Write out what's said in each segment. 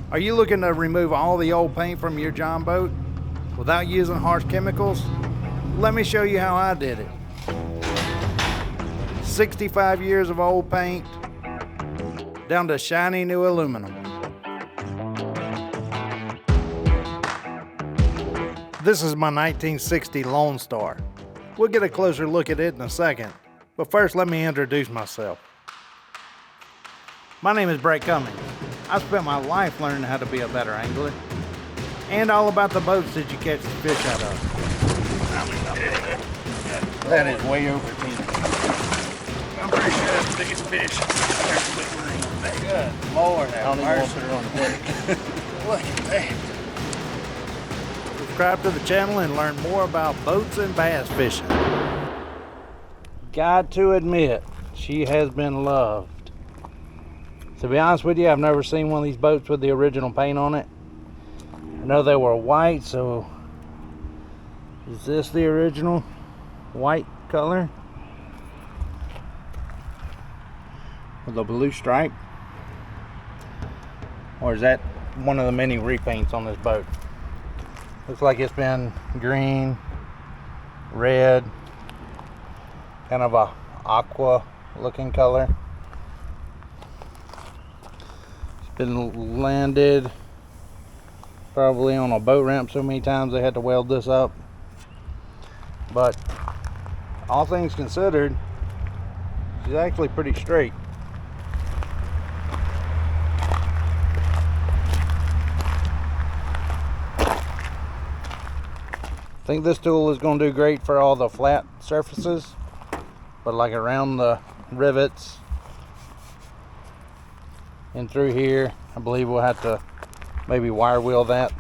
Are you looking to remove all the old paint from your Jon boat without using harsh chemicals? Let me show you how I did it. 65 years of old paint down to shiny new aluminum. This is my 1960 LoneStar. We'll get a closer look at it in a second, but first let me introduce myself. My name is Brett Cummings. I spent my life learning how to be a better angler and all about the boats that you catch the fish out of. That is way over 10. I'm pretty sure that's the biggest fish. Good Lord, have mercy on the deck. Look at that. Subscribe to the channel and learn more about boats and bass fishing. Got to admit, she has been loved. To be honest with you, I've never seen one of these boats with the original paint on it. I know they were white, so is this the original white color with a blue stripe? Or is that one of the many repaints on this boat? Looks like it's been green, red, kind of a aqua looking color. It's been landed probably on a boat ramp so many times they had to weld this up. But all things considered, she's actually pretty straight. I think this tool is going to do great for all the flat surfaces, but like around the rivets and through here, I believe we'll have to maybe wire wheel that.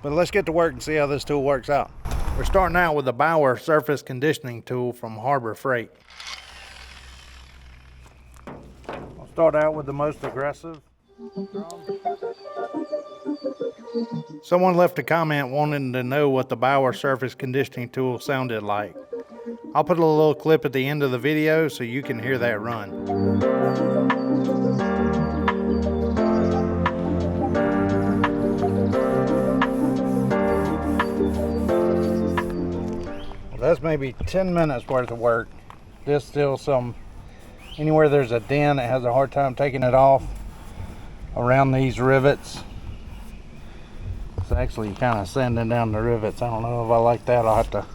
But let's get to work and see how this tool works out. We're starting out with the Bauer surface conditioning tool from Harbor Freight. I'll start out with the most aggressive. Someone left a comment wanting to know what the Bauer surface conditioning tool sounded like. I'll put a little clip at the end of the video so you can hear that run. Well, that's maybe 10 minutes worth of work. There's still anywhere there's a dent, it has a hard time taking it off around these rivets. It's actually kind of sanding down the rivets. I don't know if I like that. I'll have to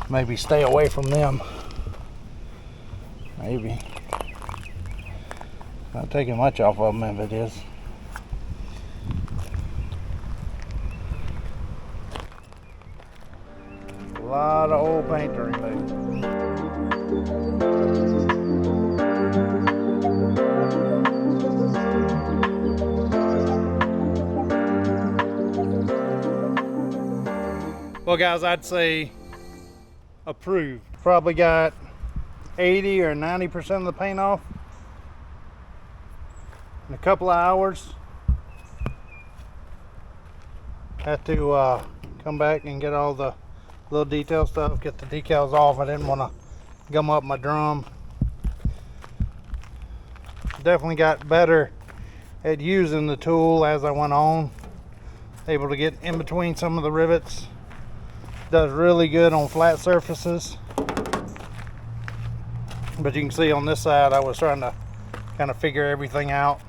maybe stay away from them. Maybe. Not taking much off of them if it is. A lot of old paint to remove. Well guys, I'd say approved. Probably got 80 or 90% of the paint off in a couple of hours. Had to come back and get all the little detail stuff, get the decals off. I didn't want to gum up my drum. Definitely got better at using the tool as I went on. Able to get in between some of the rivets. Does really good on flat surfaces. But you can see on this side I was trying to kind of figure everything out.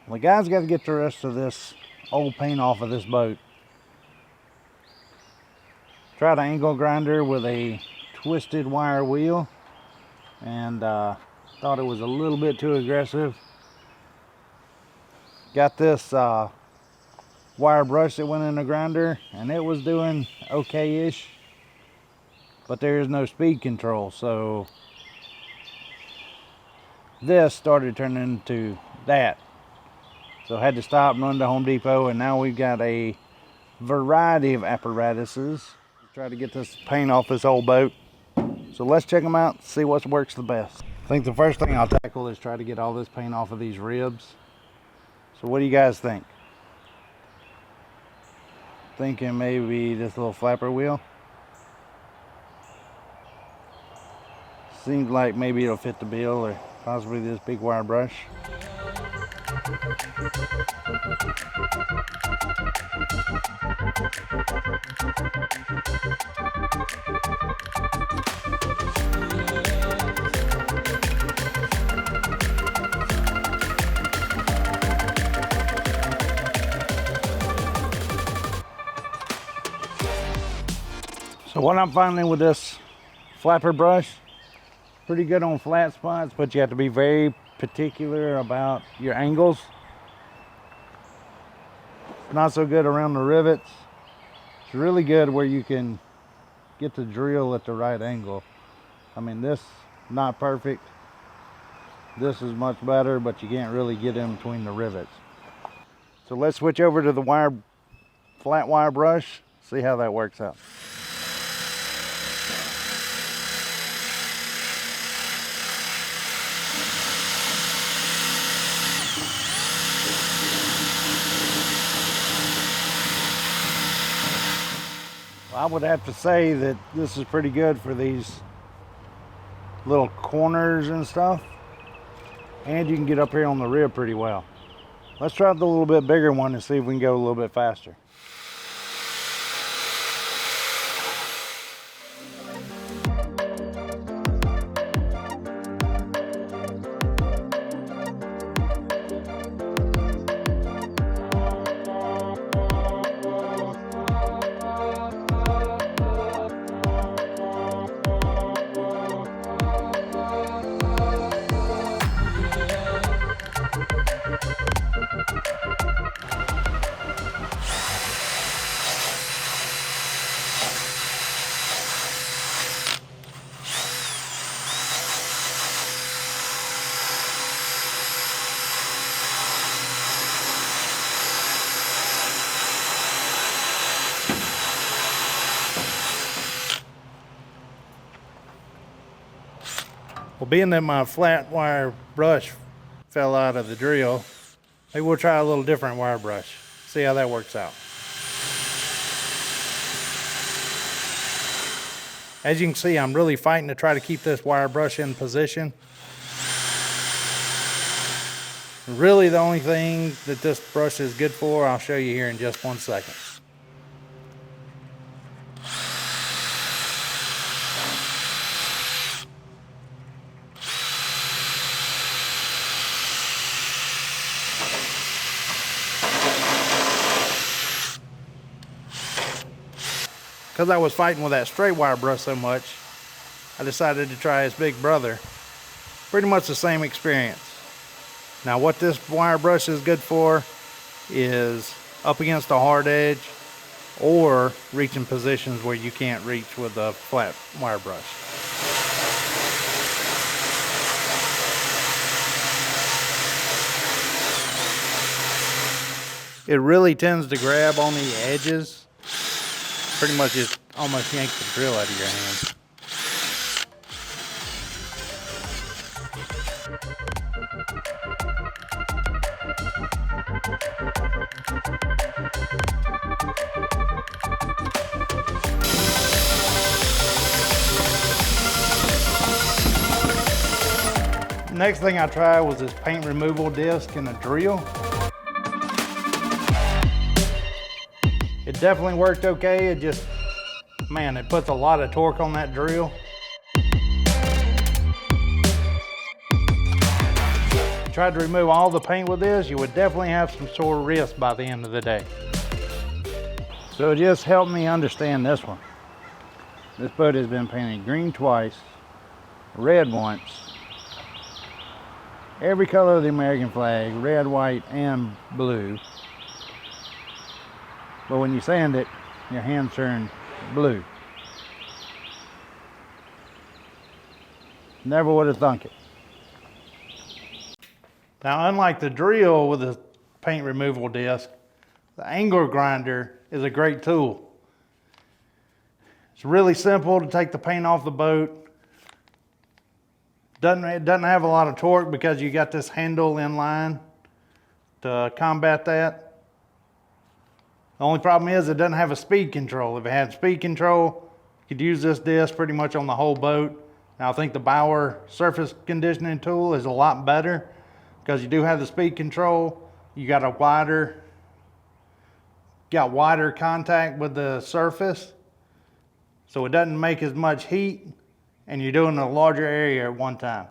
Well, guys, got to get the rest of this old paint off of this boat. Tried an angle grinder with a twisted wire wheel and thought it was a little bit too aggressive. Got this wire brush that went in the grinder and it was doing okay-ish, but there is no speed control, so this started turning into that. So I had to stop and run to Home Depot, and now we've got a variety of apparatuses to try to get this paint off this old boat. So let's check them out, see what works the best. I think the first thing I'll tackle is try to get all this paint off of these ribs. So what do you guys think? Thinking maybe this little flapper wheel. Seems like maybe it'll fit the bill, or possibly this big wire brush. So what I'm finding with this flapper brush, pretty good on flat spots, but you have to be very particular about your angles. Not so good around the rivets. It's really good where you can get the drill at the right angle. I mean, this not perfect. This is much better, but you can't really get in between the rivets. So let's switch over to the flat wire brush, see how that works out. I would have to say that this is pretty good for these little corners and stuff. And you can get up here on the rib pretty well. Let's try the little bit bigger one and see if we can go a little bit faster. Well, being that my flat wire brush fell out of the drill, maybe we'll try a little different wire brush. See how that works out. As you can see, I'm really fighting to try to keep this wire brush in position. Really, the only thing that this brush is good for, I'll show you here in just 1 second. Because I was fighting with that straight wire brush so much, I decided to try his big brother. Pretty much the same experience. Now what this wire brush is good for is up against a hard edge or reaching positions where you can't reach with a flat wire brush. It really tends to grab on the edges. Pretty much just almost yank the drill out of your hand. Next thing I tried was this paint removal disc and a drill. It definitely worked okay. It just, man, it puts a lot of torque on that drill. If you tried to remove all the paint with this, you would definitely have some sore wrists by the end of the day. So it just helped me understand this one. This boat has been painted green twice, red once, every color of the American flag, red, white, and blue. But when you sand it, your hands turn blue. Never would have thunk it. Now, unlike the drill with the paint removal disc, the angler grinder is a great tool. It's really simple to take the paint off the boat. It doesn't have a lot of torque because you got this handle in line to combat that. The only problem is it doesn't have a speed control. If it had speed control, you could use this disc pretty much on the whole boat. Now I think the Bauer surface conditioning tool is a lot better because you do have the speed control. You got wider contact with the surface, so it doesn't make as much heat, and you're doing a larger area at one time.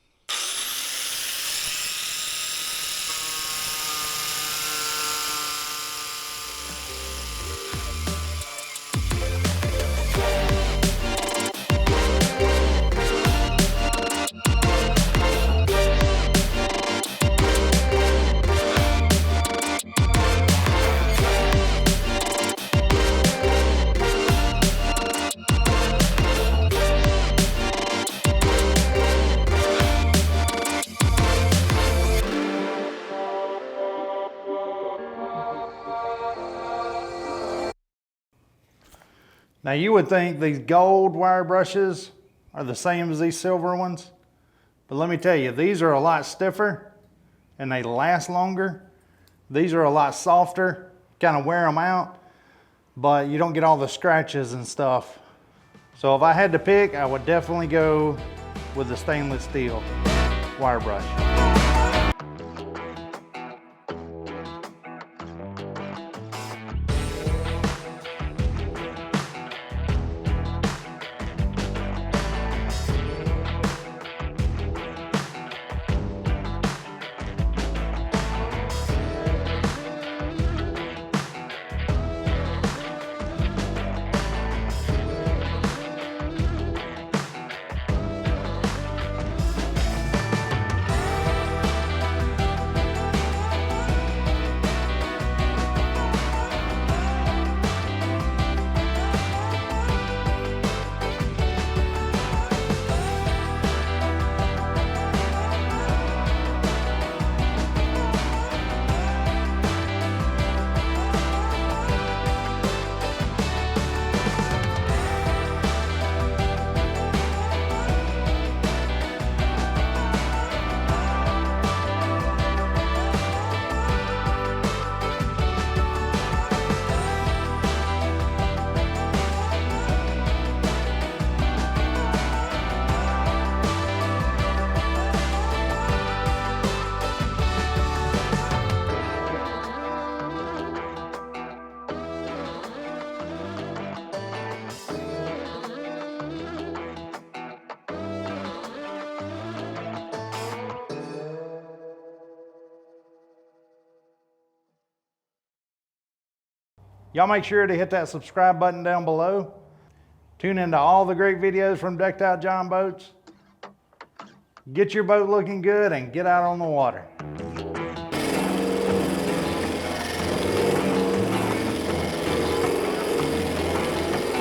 Now you would think these gold wire brushes are the same as these silver ones, but let me tell you, these are a lot stiffer and they last longer. These are a lot softer, kind of wear them out, but you don't get all the scratches and stuff. So if I had to pick, I would definitely go with the stainless steel wire brush. Y'all make sure to hit that subscribe button down below. Tune into all the great videos from Decked Out Jon Boats. Get your boat looking good and get out on the water.